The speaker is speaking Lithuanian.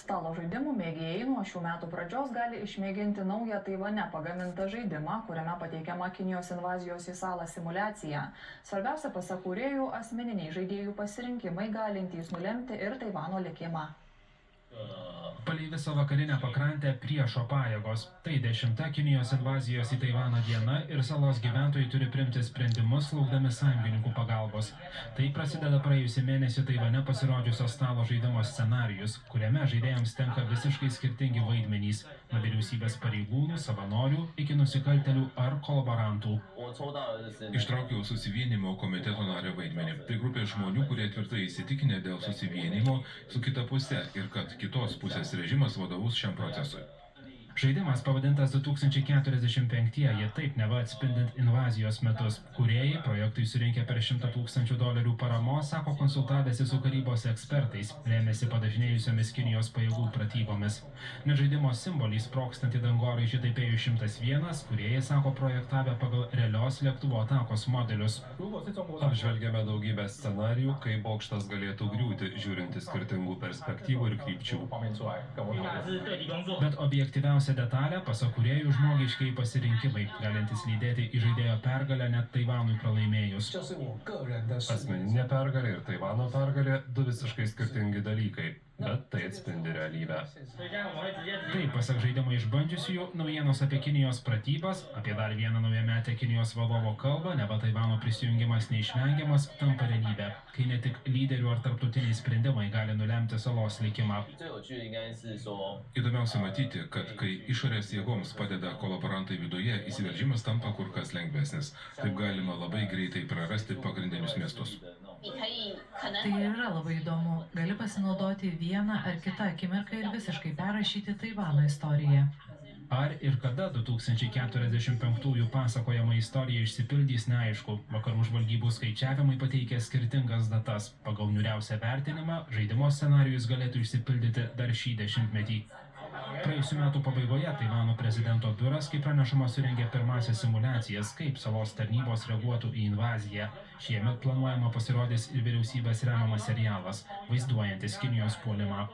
Stalo žaidimų mėgėjai nuo šių metų pradžios gali išmėginti naują Taivane pagamintą žaidimą, kuriame pateikiama Kinijos invazijos į salą simuliacija. Svarbiausia, pasak kūrėjų, asmeniniai žaidėjų pasirinkimai galintys nulemti ir Taivano likimą. Palei visą vakarinę pakrantę priešo pajėgos. Tai 10. Kinijos invazijos į Taivaną diena ir salos gyventojai turi priimti sprendimus, laukdami sąjungininkų pagalbos. Tai prasideda praėjusį mėnesį Taivane pasirodžiusio stalo žaidimo scenarijus, kuriame žaidėjams tenka visiškai skirtingi vaidmenys – nuo vyriausybės pareigūnų, savanorių iki nusikaltelių ar kolaborantų. Ištraukiau susivienimo komiteto nario vaidmenį. Tai grupė žmonių, kurie tvirtai įsitikinę dėl susivienimo su kita puse ir kad kitos pusės režimas vadovaus šiam procesui. Žaidimas pavadintas 2045-ieji, taip neva atspindint invazijos metus. Kūrėjai projektui surinkę per $100 000 paramos, sako konsultavęsi su karybos ekspertais, rėmėsi padažnėjusiomis Kinijos pajėgų pratybomis. Net žaidimo simbolį sprogstantį dangoraižį Taipėjų 101, kūrėjai sako projektavę pagal realios lėktuvo atakos modelius. Apžvelgėme daugybę scenarijų, kaip bokštas galėtų griūti, žiūrint į skirtingų perspektyvų ir krypčių. Bet objektyviausia detalė, pasak kūrėjų, žmogiškiai pasirinkimai, galintys lydėti į žaidėjo pergalę net Taivanui pralaimėjus. Asmeninė pergalė ir Taivano pergalė – du visiškai skirtingi dalykai, bet tai atspindi realybę. Taip, pasak žaidimo išbandžiusiųjų, naujienos apie Kinijos pratybas, apie dar vieną naujametę Kinijos vadovo kalbą, neva Taivano prisijungimas neišvengiamas, tampa realybė, kai ne tik lyderių ar tarptautiniai sprendimai gali nulemti salos likimą. Įdomiausia matyti, kad kai išorės jėgoms padeda kolaborantai viduje, įsiveržimas tampa kur kas lengvesnis. Taip galima labai greitai prarasti pagrindinius miestus. Tai yra labai įdomu. Gali pasinaudoti vieną ar kitą akimirką ir visiškai perrašyti Taivano istoriją. Ar ir kada 2045-ųjų pasakojama istorija išsipildys, neaišku. Vakarų žvalgybų skaičiavimai pateikia skirtingas datas. Pagal niūriausią vertinimą, žaidimo scenarijus galėtų išsipildyti dar šį dešimtmetį. Praėjusių metų pabaigoje Taivano prezidento biuras, kaip pranešama, surengė pirmąsias simuliacijas, kaip salos tarnybos reaguotų į invaziją. Šiemet planuojama pasirodys ir vyriausybės remiamas serialas, vaizduojantis Kinijos puolimą.